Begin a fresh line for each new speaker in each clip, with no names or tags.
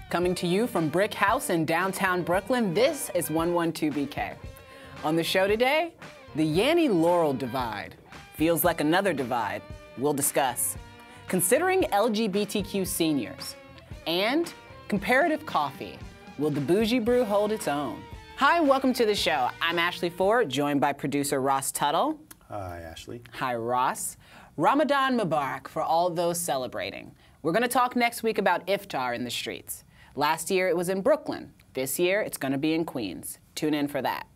Coming to you from Brick House in downtown Brooklyn, this is 112BK. On the show today, the Yanny-Laurel divide. Feels like another divide. We'll discuss. Considering LGBTQ seniors. And comparative coffee. Will the bougie brew hold its own? Hi, and welcome to the show. I'm Ashley Ford, joined by producer Ross Tuttle.
Hi, Ashley.
Hi, Ross. Ramadan Mubarak for all those celebrating. We're going to talk next week about iftar in the streets. Last year it was in Brooklyn. This year it's going to be in Queens. Tune in for that.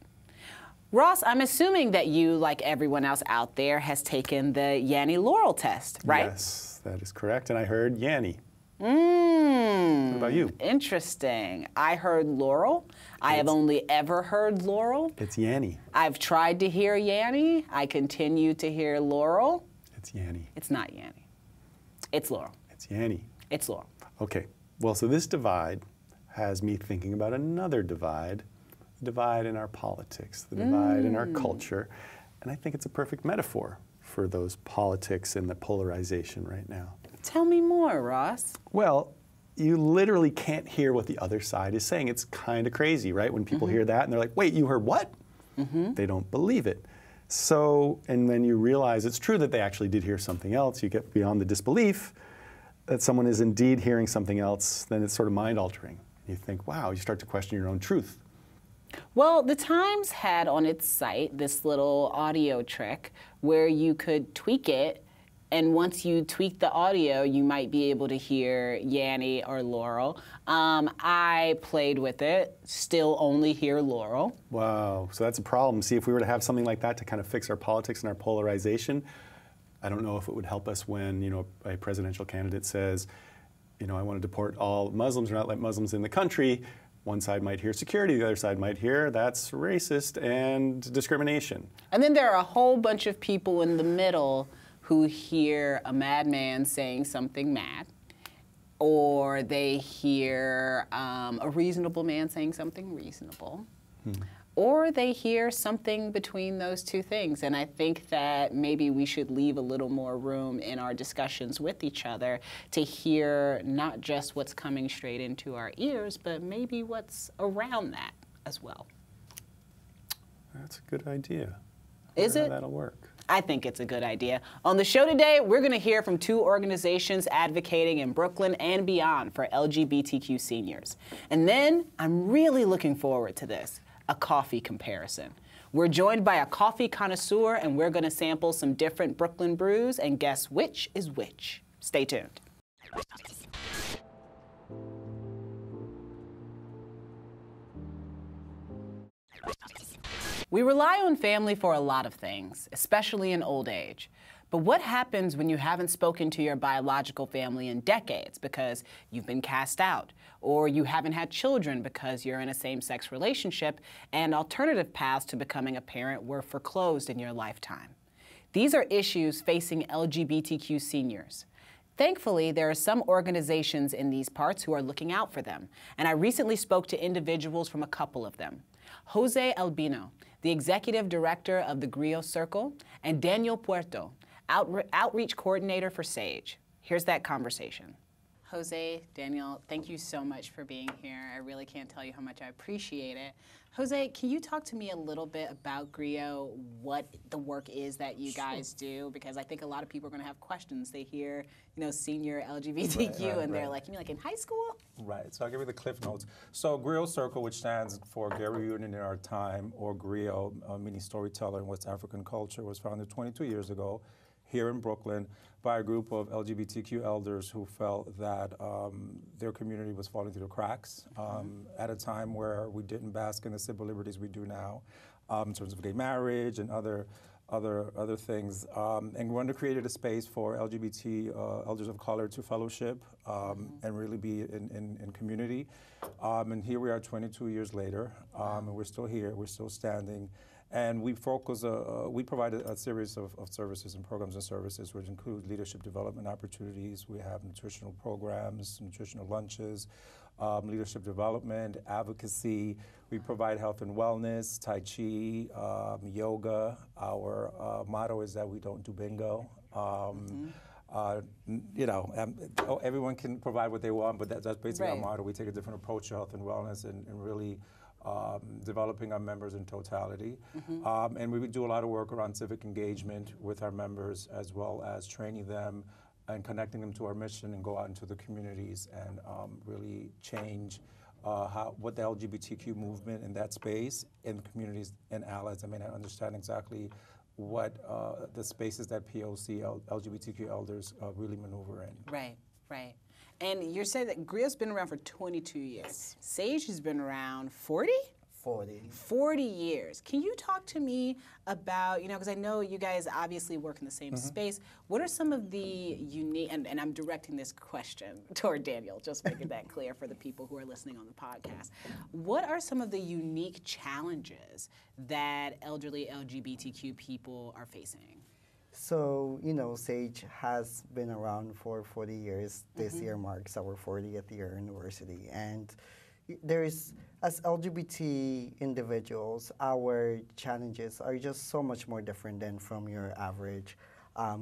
Ross, I'm assuming that you, like everyone else out there, has taken the Yanny-Laurel test, right?
Yes, that is correct. And I heard Yanny.
What
about you?
Interesting. I heard Laurel. I have only ever heard Laurel.
It's Yanny.
I've tried to hear Yanny. I continue to hear Laurel.
It's Yanny.
It's not Yanny. It's Laurel.
It's Yanny.
It's Laurel.
Okay. Well, so this divide has me thinking about another divide, the divide in our politics, the divide in our culture. And I think it's a perfect metaphor for those politics and the polarization right now.
Tell me more, Ross.
Well, you literally can't hear what the other side is saying. It's kind of crazy, right? When people hear that and they're like, wait, you heard what? They don't believe it. So, and then you realize it's true that they actually did hear something else. You get beyond the disbelief that someone is indeed hearing something else, then it's sort of mind-altering. You think, wow, you start to question your own truth.
Well, the Times had on its site this little audio trick where you could tweak it, and once you tweak the audio, you might be able to hear Yanny or Laurel. I played with it, still only hear Laurel.
Wow, so that's a problem. See, if we were to have something like that to kind of fix our politics and our polarization, I don't know if it would help us when, you know, a presidential candidate says, you know, I want to deport all Muslims or not let Muslims in the country. One side might hear security, the other side might hear that's racist and discrimination.
And then there are a whole bunch of people in the middle who hear a madman saying something mad, or they hear a reasonable man saying something reasonable. Or they hear something between those two things. And I think that maybe we should leave a little more room in our discussions with each other to hear not just what's coming straight into our ears, but maybe what's around that as well.
That's a good idea.
Is it?
That'll work.
I think it's a good idea. On the show today, we're going to hear from two organizations advocating in Brooklyn and beyond for LGBTQ seniors. And then I'm really looking forward to this. A coffee comparison. We're joined by a coffee connoisseur, and we're going to sample some different Brooklyn brews and guess which is which. Stay tuned. We rely on family for a lot of things, especially in old age. But what happens when you haven't spoken to your biological family in decades because you've been cast out, or you haven't had children because you're in a same-sex relationship and alternative paths to becoming a parent were foreclosed in your lifetime? These are issues facing LGBTQ seniors. Thankfully, there are some organizations in these parts who are looking out for them, and I recently spoke to individuals from a couple of them. Jose Albino, the executive director of the GRIOT Circle, and Daniel Puerto, outreach coordinator for SAGE. Here's that conversation. Jose, Daniel, thank you so much for being here. I really can't tell you how much I appreciate it. Jose, can you talk to me a little bit about GRIOT, what the work is that you guys do? Because I think a lot of people are going to have questions. They hear, you know, senior LGBTQ, and they're like, you mean like in high school?
Right, so I'll give you the cliff notes. So GRIOT Circle, which stands for Gay Reunion in Our Time, or GRIOT, meaning storyteller in West African culture, was founded 22 years ago here in Brooklyn by a group of LGBTQ elders who felt that their community was falling through the cracks at a time where we didn't bask in the civil liberties we do now in terms of gay marriage and other things. And we wanted to create a space for LGBT elders of color to fellowship and really be in community. And here we are 22 years later, and we're still here, we're still standing. And we focus, we provide a series of services and programs and services which include leadership development opportunities. We have nutritional programs, nutritional lunches, leadership development, advocacy. We provide health and wellness, Tai Chi, yoga. Our motto is that we don't do bingo. everyone can provide what they want, but that's basically our
Right.
motto. We take a different approach to health and wellness and really developing our members in totality. And we would do a lot of work around civic engagement with our members, as well as training them and connecting them to our mission and go out into the communities and really change what the LGBTQ movement in that space, in communities and allies. I mean, I understand exactly what the spaces that POC, LGBTQ elders really maneuver in.
Right, right. And you're saying that GRIOT's been around for 22 years. SAGE has been around 40?
40.
40 years. Can you talk to me about, because I know you guys obviously work in the same space. What are some of the unique, and I'm directing this question toward Daniel, just making that clear for the people who are listening on the podcast. What are some of the unique challenges that elderly LGBTQ people are facing?
So, SAGE has been around for 40 years. This year marks our 40th year anniversary. And there's, as LGBT individuals, our challenges are just so much more different than from your average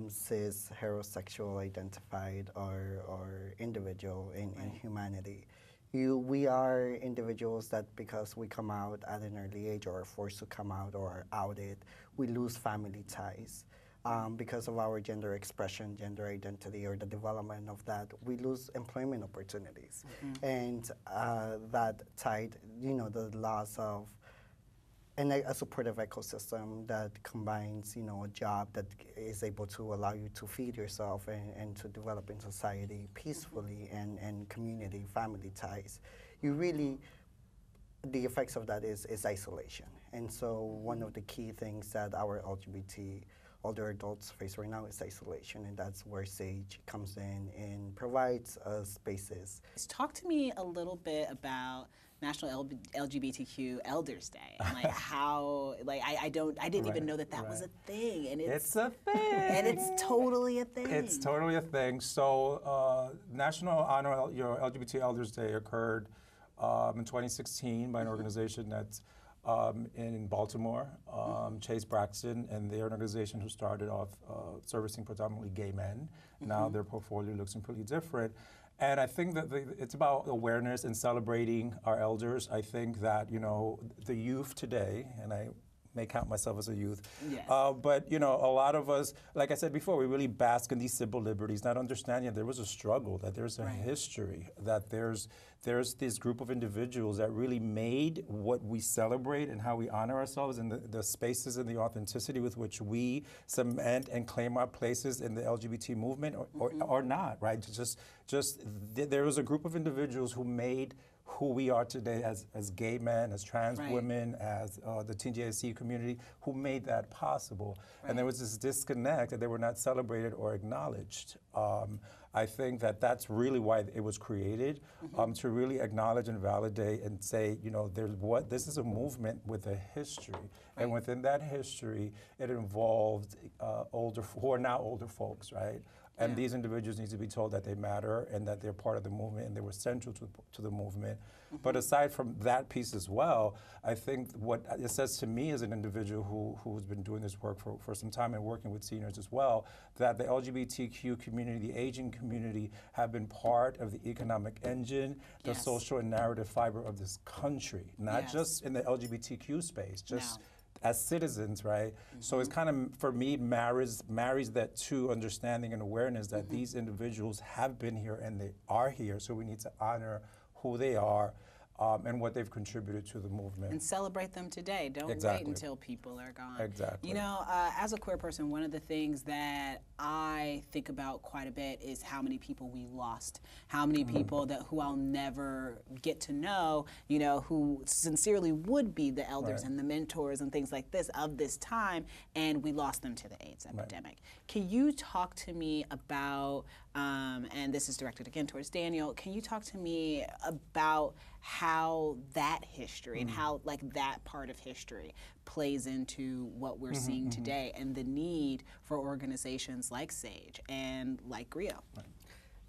cis heterosexual identified or individual in humanity. We are individuals that because we come out at an early age or are forced to come out or are outed, we lose family ties. Because of our gender expression, gender identity, or the development of that, we lose employment opportunities. And that tied, the loss of a supportive ecosystem that combines, a job that is able to allow you to feed yourself and to develop in society peacefully and community, family ties. The effects of that is isolation. And so one of the key things that our LGBT older adults face right now is isolation, and that's where SAGE comes in and provides spaces.
Talk to me a little bit about National LGBTQ Elders Day, and how, I didn't even know that was a thing, and it's
a thing,
and it's totally a thing.
It's totally a thing. So, National Honor Your LGBT Elders Day occurred in 2016 by an organization that's in Baltimore, Chase Braxton, and their organization who started off servicing predominantly gay men. Now their portfolio looks completely different. And I think that it's about awareness and celebrating our elders. I think that, the youth today, and I may count myself as a youth,
yes.
But a lot of us, like I said before, we really bask in these civil liberties, not understanding that there was a struggle, that there's a history, that there's this group of individuals that really made what we celebrate and how we honor ourselves and the spaces and the authenticity with which we cement and claim our places in the LGBT movement or not, right? There was a group of individuals who made who we are today as gay men, as trans women, as the TJC community, who made that possible. And there was this disconnect that they were not celebrated or acknowledged. I think that that's really why it was created, to really acknowledge and validate and say, this is a movement with a history. And within that history, it involved who are now older folks, right? And these individuals need to be told that they matter and that they're part of the movement and they were central to the movement. But aside from that piece as well, I think what it says to me as an individual who's been doing this work for some time and working with seniors as well, that the LGBTQ community, the aging community, have been part of the economic engine, the social and narrative fiber of this country, not just in the LGBTQ space, as citizens, right? So it's kind of, for me, marries that to understanding and awareness that these individuals have been here and they are here, so we need to honor who they are and what they've contributed to the movement. And
celebrate them today. Don't wait until people are gone.
Exactly.
As a queer person, one of the things that I think about quite a bit is how many people we lost, how many people who I'll never get to know, who sincerely would be the elders and the mentors and things like this of this time, and we lost them to the AIDS epidemic. Can you talk to me about, and this is directed again towards Daniel, can you talk to me about how that history and how that part of history plays into what we're seeing today and the need for organizations like SAGE and like GRIOT?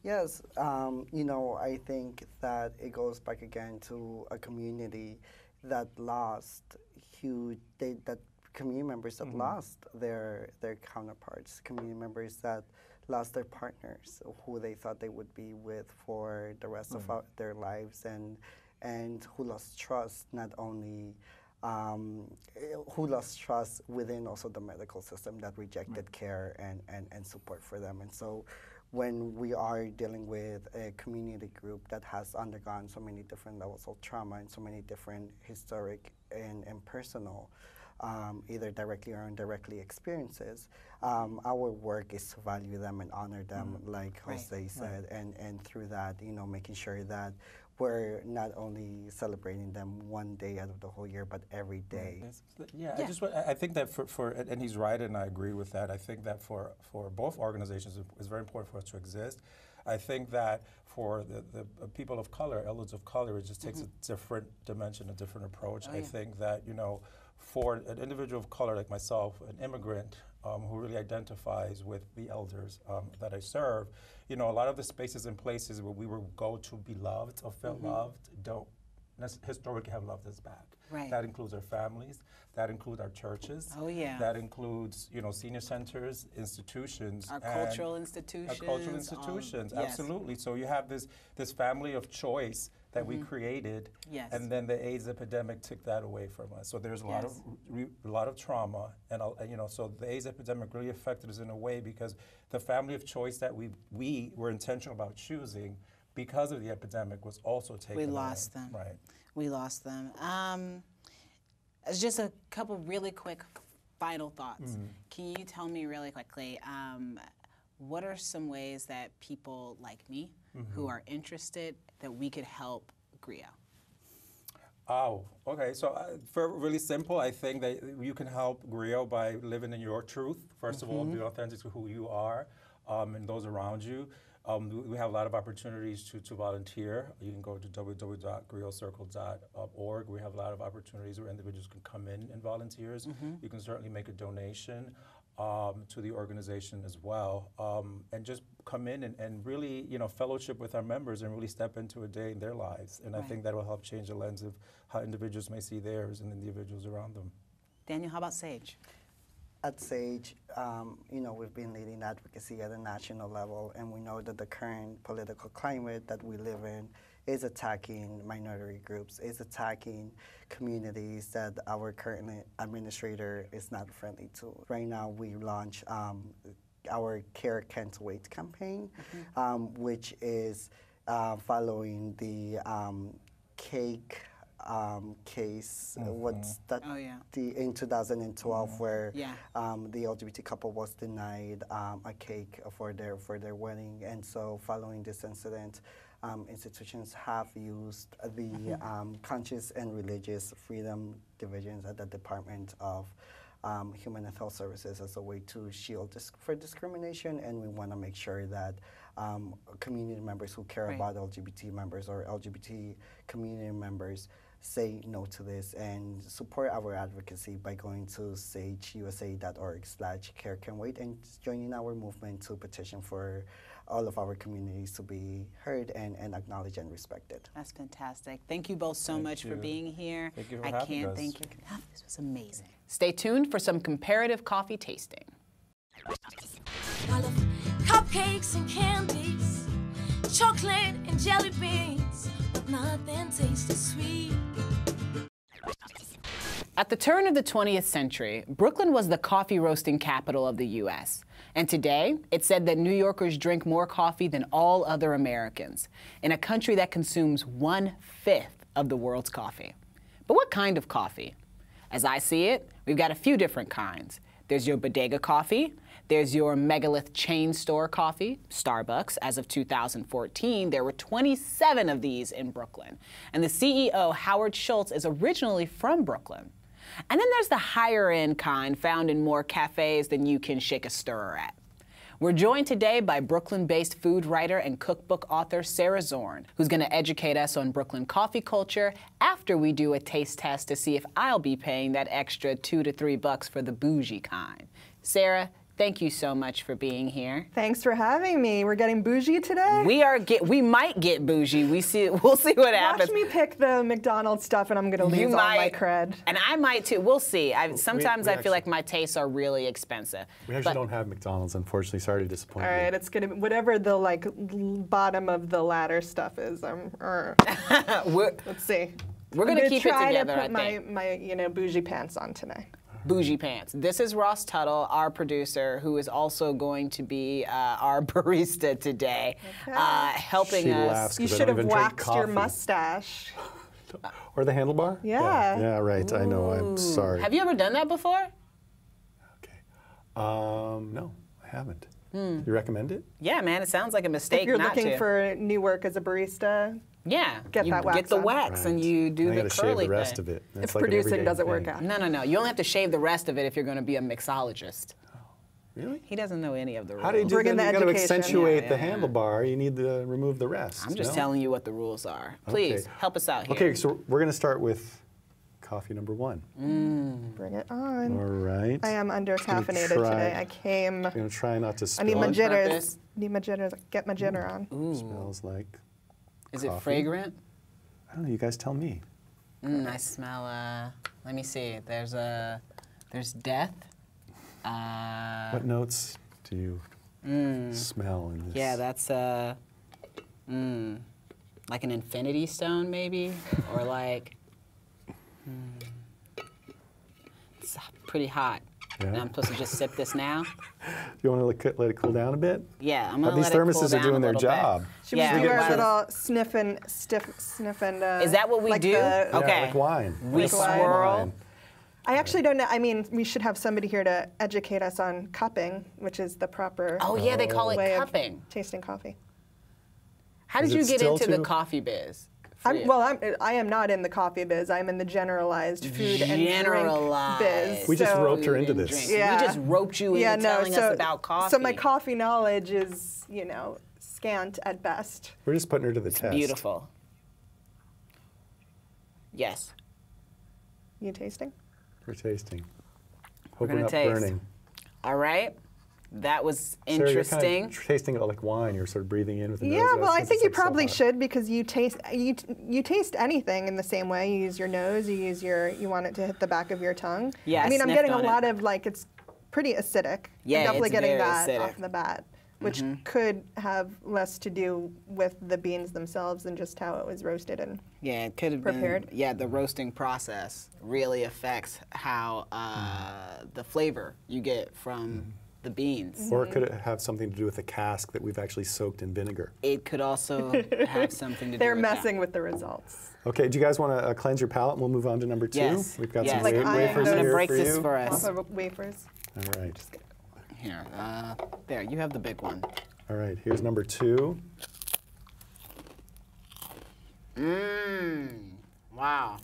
Yes, I think that it goes back again to a community that lost community members that lost their counterparts, community members that lost their partners who they thought they would be with for the rest of their lives, and who lost trust, not only who lost trust within also the medical system that rejected care and support for them. And so when we are dealing with a community group that has undergone so many different levels of trauma and so many different historic and personal, either directly or indirectly experiences, our work is to value them and honor them, like Jose said, and through that, you know, making sure that we're not only celebrating them one day out of the whole year, but every day.
Yeah, I think that and he's right, and I agree with that. I think that for both organizations, it's very important for us to exist. I think that for the people of color, elders of color, it just takes a different dimension, a different approach. I think that, you know, for an individual of color like myself, an immigrant who really identifies with the elders that I serve, you know, a lot of the spaces and places where we would go to be loved or feel loved don't historically have loved us back.
Right.
That includes our families, that includes our churches.
Oh, yeah.
That includes, you know, senior centers, institutions.
Our cultural institutions.
Our cultural institutions,
yes.
absolutely. So you have this family of choice that we created, and then the AIDS epidemic took that away from us. So there's a lot of trauma, and you know, so the AIDS epidemic really affected us in a way because the family of choice that we were intentional about choosing because of the epidemic was also taken away.
We lost them.
Right.
We lost them. Just a couple really quick final thoughts. Can you tell me really quickly, what are some ways that people like me who are interested that we could help GRIOT?
Oh, okay. So for really simple, I think that you can help GRIOT by living in your truth. First of all, be authentic to who you are and those around you. We have a lot of opportunities to volunteer. You can go to www.griotcircle.org. We have a lot of opportunities where individuals can come in and volunteers. You can certainly make a donation to the organization as well, and just come in and really, you know, fellowship with our members and really step into a day in their lives. And I think that will help change the lens of how individuals may see theirs and individuals around them.
Daniel, how about Sage?
At Sage, you know, we've been leading advocacy at a national level, and we know that the current political climate that we live in is attacking minority groups, is attacking communities that our current administrator is not friendly to. Right now, we launch our Care Can't Wait campaign, which is following the cake case, what's that?
Oh, yeah.
In 2012, where the LGBT couple was denied a cake for their wedding, and so following this incident, institutions have used the conscious and religious freedom divisions at the Department of Human and Health Services as a way to shield for discrimination, and we want to make sure that community members who care about LGBT members or LGBT community members say no to this and support our advocacy by going to sageusa.org/carecanwait and joining our movement to petition for all of our communities to be heard and acknowledged and respected.
That's fantastic. Thank you both so much for being here.
Thank you for having us.
Thank you enough. This was amazing. Stay tuned for some comparative coffee tasting.
I love cupcakes and candies, chocolate and jelly beans, but nothing tastes as sweet.
At the turn of the 20th century, Brooklyn was the coffee roasting capital of the U.S. And today, it's said that New Yorkers drink more coffee than all other Americans, in a country that consumes 1/5 of the world's coffee. But what kind of coffee? As I see it, we've got a few different kinds. There's your bodega coffee, there's your megalith chain store coffee, Starbucks. As of 2014, there were 27 of these in Brooklyn. And the CEO, Howard Schultz, is originally from Brooklyn. And then there's the higher end kind found in more cafes than you can shake a stirrer at. We're joined today by Brooklyn-based food writer and cookbook author Sarah Zorn, who's going to educate us on Brooklyn coffee culture after we do a taste test to see if I'll be paying that extra $2 to $3 for the bougie kind. Sarah, Thank you so much for being here.
Thanks for having me. We're getting bougie today.
We might get bougie. We'll see what happens.
Watch me pick the McDonald's stuff, and I'm going to lose all my cred.
And I might too. We'll see. Sometimes
we
I feel like my tastes are really expensive.
We actually don't have McDonald's, unfortunately. Sorry to disappoint you.
All right, it's gonna be whatever the bottom of the ladder stuff is. Let's see.
We're gonna keep it together.
Try to put my bougie pants on today.
Bougie pants. This is Ross Tuttle, our producer, who is also going to be our barista today, helping us.
You should have waxed your mustache.
Or the handlebar?
Yeah.
Yeah, right. I know. I'm sorry.
Have you ever done that before?
Okay. No, I haven't. You recommend it?
Yeah, man. It sounds like a mistake
If you're
not
looking
to.
for new work as a barista,
Yeah,
Get
you
that wax
get the
on.
wax and you do
I
the
gotta
curly
shave the rest
thing.
of it. That's
if
like an
producing
everyday
doesn't
thing.
work out.
No. You only have to shave the rest of it if you're going to be a mixologist.
Really?
He doesn't know any of the rules.
How do you do
Bring in
that?
the
You got to
education.
accentuate the
Yeah.
handlebar. You need to remove the rest.
I'm just
no?
telling you what the rules are. Please,
Okay.
help us out here.
Okay, so we're going to start with coffee number 1.
Bring it on.
All right.
I am under
gonna
caffeinated
try-
today. I came.
I'm going to try not to
I
spill.
need my
On
jitters.
purpose?
Need my jitters. Get my jitter on.
Smells like
Is it
coffee.
fragrant?
I don't know. You guys tell me.
I smell, let me see. There's death.
What notes do you smell in this?
Yeah, that's, like an infinity stone maybe? Or like, it's pretty hot.
Yeah.
And I'm supposed to just sip this now?
Do you want to let it cool down a bit?
Yeah, I'm gonna
These
let it cool
thermoses are
down
doing
a
their
little
job.
bit.
Should
Yeah,
we do
we
our
should.
little sniff and?
Is that what we do?
the-
Okay.
Yeah, like wine.
We
Like
swirl.
wine.
I actually don't know. I mean, we should have somebody here to educate us on cupping, which is the proper
Oh yeah, they call it
way
cupping.
of tasting coffee.
How
Is
did you
it
get
still
into the
too-
coffee biz?
I am not in the coffee biz. I'm in the generalized food and drink biz.
We just
so-
roped her into
Food and
this.
drink. We just roped you into telling us about coffee.
So my coffee knowledge is, scant at best.
We're just putting her to the test.
Beautiful. Yes.
You tasting?
We're tasting.
We're
Hope we're
gonna
not
taste.
burning.
All right. That was
Sarah, you're
interesting.
kind of tasting it like wine. You're sort of breathing in with the nose.
Yeah, well, I
That's
think you
like so
probably
hot.
should because you taste anything in the same way. You use your nose. You want it to hit the back of your tongue.
Yeah,
I mean,
I
I'm
sniffed
getting a
on
lot
it.
of it's pretty acidic.
Yeah,
I'm definitely
it's
getting
very
that
acidic.
off the bat, which could have less to do with the beans themselves than just how it was roasted and.
Yeah, it could have
Prepared.
been. Yeah, the roasting process really affects how the flavor you get from the beans.
Or could it have something to do with the cask that we've actually soaked in vinegar?
It could also have something to do
They're
with
messing with the results.
Okay, do you guys want to cleanse your palate and we'll move on to number 2?
Yes.
We've got
Yes.
some
Like
wafers
I'm gonna
here
break
for
this
you.
for us.
Off of wafers.
All right.
that. Here, there, you have the big one.
All right, here's number 2.
Wow.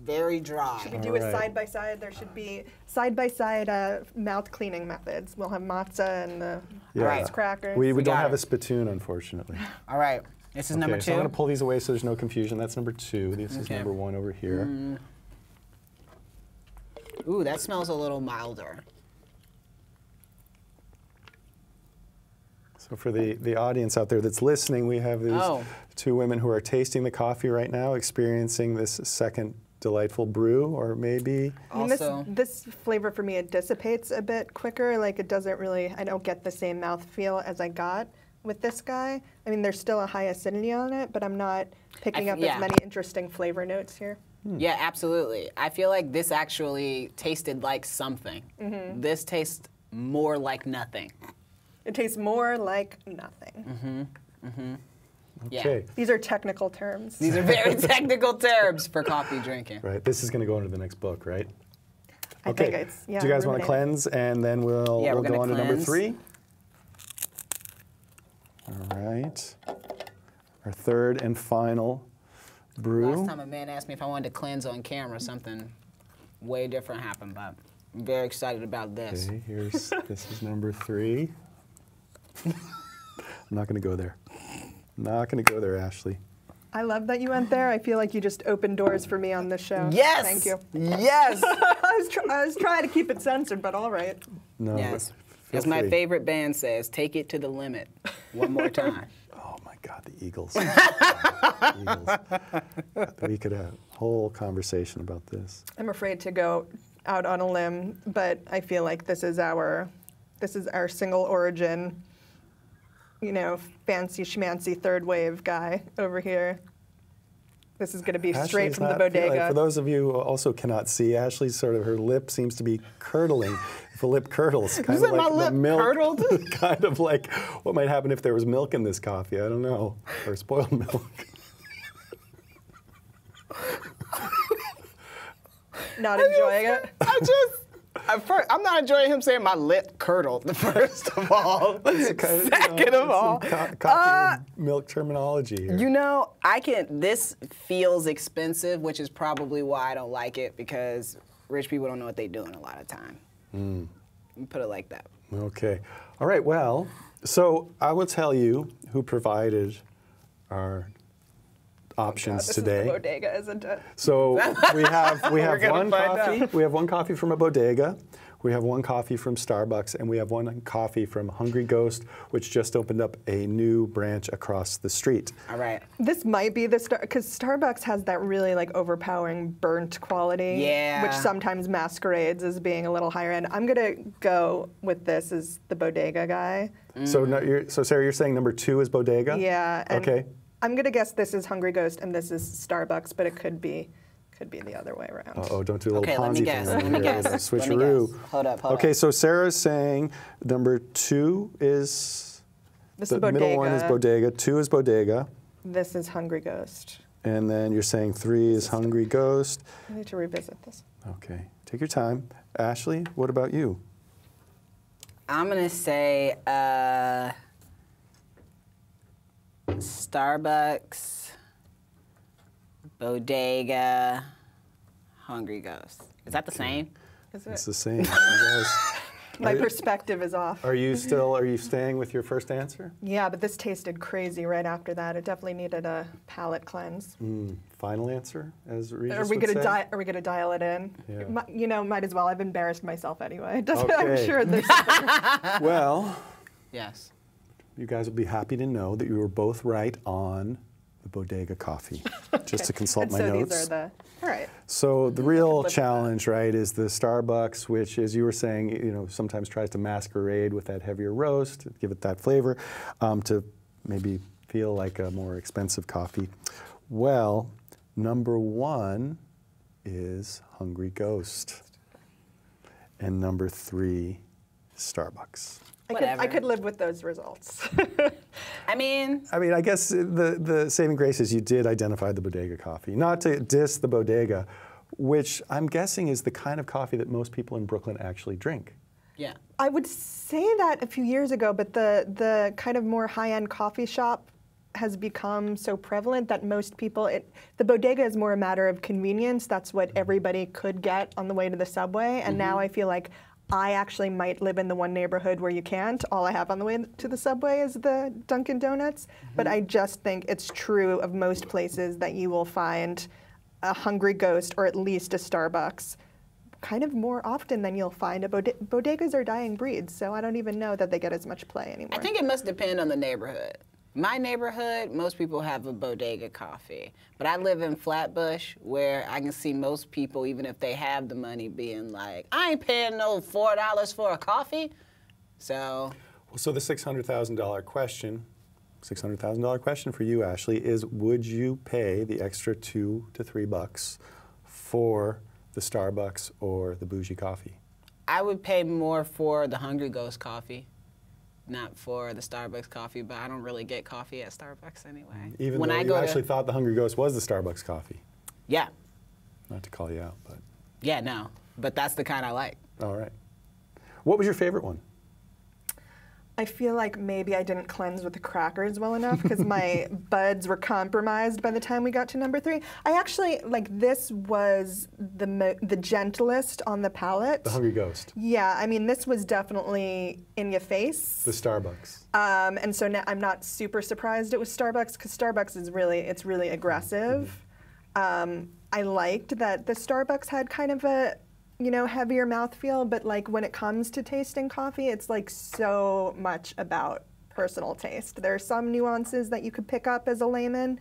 Very dry.
We do it
Alright.
side by side. There should be side by side mouth cleaning methods. We'll have matzah and the rice crackers.
We don't
got
have
it.
a spittoon, unfortunately.
All right. This is number
Okay, so I'm
2.
going to pull these away so there's no confusion. That's number 2. This is
Okay.
number 1 over here.
Ooh, that smells a little milder.
So for the audience out there that's listening, we have these
Oh.
2 women who are tasting the coffee right now, experiencing this second delightful brew, or maybe
I mean,
Also,
this flavor for me, it dissipates a bit quicker. Like it doesn't really, I don't get the same mouthfeel as I got with this guy. I mean, there's still a high acidity on it, but I'm not picking up
yeah.
as many interesting flavor notes here.
yeah, absolutely. I feel like this actually tasted like something. This tastes more like nothing.
It tastes more like nothing.
Yeah.
okay.
These are technical terms.
These are very technical terms for coffee drinking.
Right, this is going to go into the next book, right?
I think it's, yeah.
Do you guys want to
ruminating.
cleanse, and then we'll
Yeah, we're
go
gonna
on to number
cleanse.
3? All right. Our third and final brew.
Last time a man asked me if I wanted to cleanse on camera, something way different happened, but I'm very excited about this.
Okay, this is number 3. I'm not going to go there. Not going to go there, Ashley.
I love that you went there. I feel like you just opened doors for me on this show.
Yes!
Thank you.
Yes!
I was trying to keep it censored, but all right.
No,
Yes. As my favorite band says, take it to the limit. One more time.
Oh my God, the Eagles. Eagles. We could have a whole conversation about this.
I'm afraid to go out on a limb, but I feel like this is our single origin, you know, fancy schmancy third wave guy over here. This is going to be straight from the bodega.
Like, for those of you who also cannot see, Ashley's sort of, her lip seems to be curdling. If a lip curdles, kind of like
my lip
the milk,
curdled?
kind of like what might happen if there was milk in this coffee. I don't know, or spoiled milk.
Not enjoying it.
I'm not enjoying him saying my lip curdled, first of all. Second of all.
Coffee and milk terminology here.
You know, this feels expensive, which is probably why I don't like it, because rich people don't know what they're doing a lot of time. Put it like that.
Okay. All right, well, so I will tell you who provided our options today.
Is the bodega, isn't it?
So we have one coffee. We have one coffee from a bodega. We have one coffee from Starbucks, and we have one coffee from Hungry Ghost, which just opened up a new branch across the street.
All right.
This might be the because Starbucks has that really like overpowering burnt quality, which sometimes masquerades as being a little higher end. I'm gonna go with this as the bodega guy.
So Sarah, you're saying number 2 is bodega?
Yeah. And
okay.
I'm gonna guess this is Hungry Ghost and this is Starbucks, but it could be the other way around.
Uh-oh, don't do a little
Okay,
Ponzi
let me guess.
thing.
Let me guess.
Switcheroo.
Hold up.
Okay, so Sarah's saying number 2 is the middle one is bodega. 2 is bodega.
This is Hungry Ghost.
And then you're saying 3 is Hungry Ghost.
I need to revisit this.
Okay, take your time. Ashley, what about you?
I'm gonna say Starbucks, bodega, Hungry Ghost. Is that the same?
Is it?
It's the same. You guys,
My perspective is off.
are you staying with your first answer?
Yeah, but this tasted crazy right after that. It definitely needed a palate cleanse.
Final answer, as Regis
Are we
would say?
Are we gonna dial it in?
Yeah.
You know, might as well. I've embarrassed myself anyway. I'm
Okay.
sure this.
Well,
Yes.
you guys will be happy to know that you were both right on the bodega coffee. Just to consult
And
my
so
notes.
these are the. All right.
So the real
with
challenge, right, is the Starbucks, which, as you were saying, you know, sometimes tries to masquerade with that heavier roast, to give it that flavor, to maybe feel like a more expensive coffee. Well, number 1 is Hungry Ghost, and number 3 is Starbucks.
I could live with those results.
I mean,
I guess the saving grace is you did identify the bodega coffee. Not to diss the bodega, which I'm guessing is the kind of coffee that most people in Brooklyn actually drink.
yeah.
I would say that a few years ago, but the kind of more high-end coffee shop has become so prevalent that most people, the bodega is more a matter of convenience. That's what everybody could get on the way to the subway. And now I feel like I actually might live in the one neighborhood where you can't. All I have on the way to the subway is the Dunkin' Donuts. But I just think it's true of most places that you will find a Hungry Ghost or at least a Starbucks kind of more often than you'll find a bodegas are dying breeds, so I don't even know that they get as much play anymore.
I think it must depend on the neighborhood. My neighborhood, most people have a bodega coffee. But I live in Flatbush, where I can see most people, even if they have the money, being like, I ain't paying no $4 for a coffee. So.
Well, so the $600,000 question, $600,000 question for you, Ashley, is would you pay the extra $2 to $3 for the Starbucks or the bougie coffee?
I would pay more for the Hungry Ghost coffee, not for the Starbucks coffee, but I don't really get coffee at Starbucks anyway.
Even though you actually thought the Hungry Ghost was the Starbucks coffee.
Yeah.
Not to call you out, but.
Yeah, no, but that's the kind I like.
All right. What was your favorite one?
I feel like maybe I didn't cleanse with the crackers well enough because my buds were compromised by the time we got to number 3. I actually, this was the gentlest on the palate.
The Hungry Ghost.
Yeah, I mean, this was definitely in your face.
The Starbucks.
And so now I'm not super surprised it was Starbucks because Starbucks is really aggressive. I liked that the Starbucks had kind of a you know, heavier mouthfeel, but like when it comes to tasting coffee, it's like so much about personal taste. There are some nuances that you could pick up as a layman.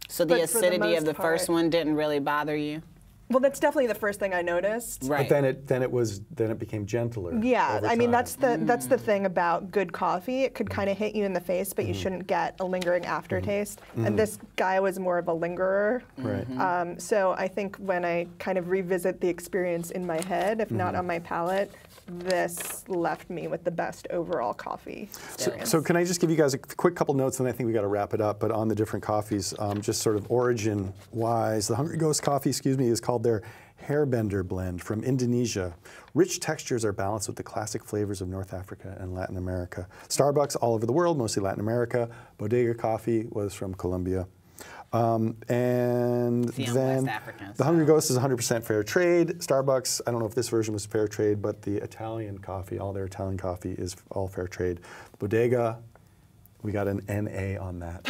So the
But for the
acidity of
most
the first
part-
one didn't really bother you?
Well, that's definitely the first thing I noticed.
Right.
But then it became gentler.
Yeah,
over
I mean
time.
that's the thing about good coffee. It could kind of hit you in the face, but you shouldn't get a lingering aftertaste. And this guy was more of a lingerer.
Right.
So I think when I kind of revisit the experience in my head, if not on my palate, this left me with the best overall coffee experience.
So can I just give you guys a quick couple notes, and I think we got to wrap it up. But on the different coffees, just sort of origin-wise, the Hungry Ghost coffee, is called their Hairbender blend from Indonesia. Rich textures are balanced with the classic flavors of North Africa and Latin America. Starbucks all over the world, mostly Latin America. Bodega coffee was from Colombia. And then
West Africans,
the Hungry Ghost is 100% fair trade. Starbucks, I don't know if this version was fair trade, but the Italian coffee, all their Italian coffee is all fair trade. Bodega, we got an NA on that.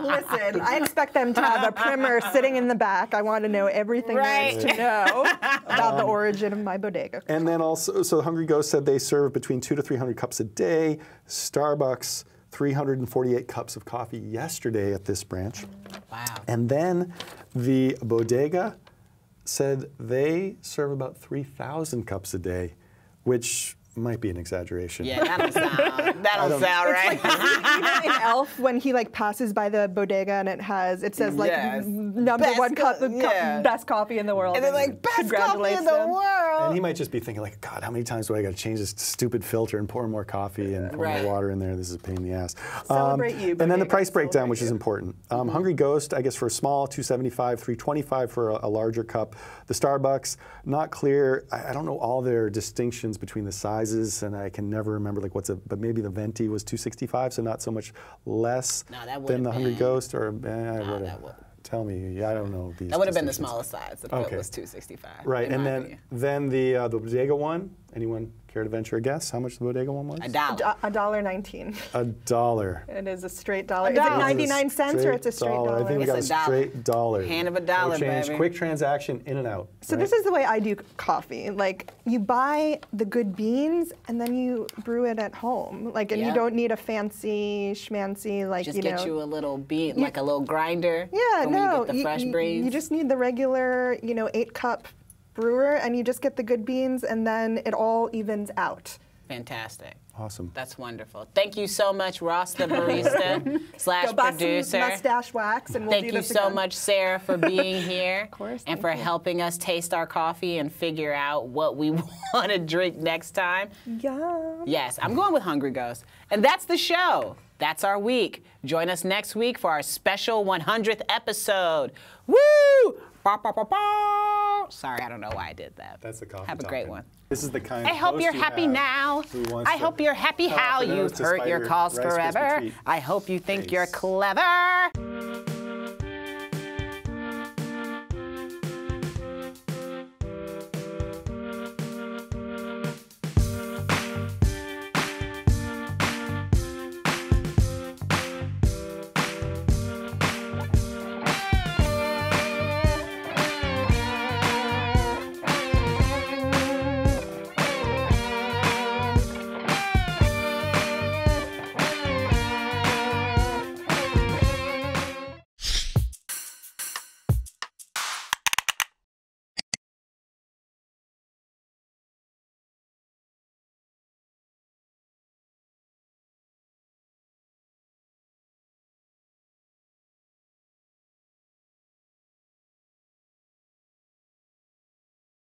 Listen, I expect them to have a primer sitting in the back. I want to know everything there is to know about the origin of my bodega.
And then also, so the Hungry Ghost said they serve between 200 to 300 cups a day. Starbucks, 348 cups of coffee yesterday at this branch.
Wow.
And then the Bodega said they serve about 3,000 cups a day, which might be an exaggeration.
Yeah, that don't sound right.
Even in Elf, when he like passes by the bodega and it says like
Yes.
number
Best
one
yeah.
best coffee in the world.
And they're like, best coffee in
congratulates
the
them.
world.
And he might just be thinking like, God, how many times do I got to change this stupid filter and pour more coffee and pour
Right.
more water in there? This is a pain in the ass.
Celebrate you,
And then the
Bodega,
price breakdown,
celebrate
which is
you.
important. Hungry Ghost, I guess for a small, $275, $325 for a larger cup. The Starbucks, not clear. I don't know all their distinctions between the sizes, and I can never remember like but maybe the Venti was $265, so not so much less
No, that
than
would've
the Hungry
been-
Ghost, or
that would-
tell me. I don't know these.
That would have been the
distinctions.
smallest size if
Okay.
it was 265.
Right,
in
and
my
then
opinion.
the Bodega one. Anyone care to venture a guess how much the Bodega one was?
$1.
$1.19.
$1.
It is a straight dollar. Is
dollar.
it 99 cents or it's a straight dollar?
I think we got a
It's a dollar.
straight dollar.
Hand of a dollar,
no change.
baby.
Quick transaction, in and out.
So
right?
this is the way I do coffee. Like you buy the good beans and then you brew it at home. Like, and you
Yeah.
don't need a fancy schmancy like
Just
you
get
know.
you a little bean, like a little grinder.
Yeah,
for when
no.
you get the fresh beans.
You just need the regular, 8-cup brewer, and you just get the good beans, and then it all evens out.
Fantastic.
Awesome.
That's wonderful. Thank you so much, Ross, the barista slash
Go buy
producer.
some mustache wax, and we'll
Thank
do
you
this
so
again.
much, Sarah, for being here.
Of course,
and
thank
for
you.
helping us taste our coffee and figure out what we want to drink next time.
Yum.
Yes, I'm going with Hungry Ghost. And that's the show. That's our week. Join us next week for our special 100th episode. Woo! Ba, ba, ba, ba. Sorry, I don't know why I did that.
That's the coffee
Have a great
talking.
one.
This is the kind
I
of
hope
host
you're
you
happy
have
now.
who wants
I
to
hope you're happy
cut off
how
the nose
you've
to
hurt
spite
your cause
Rice Krispie
forever.
treat.
I hope you think
face.
you're clever.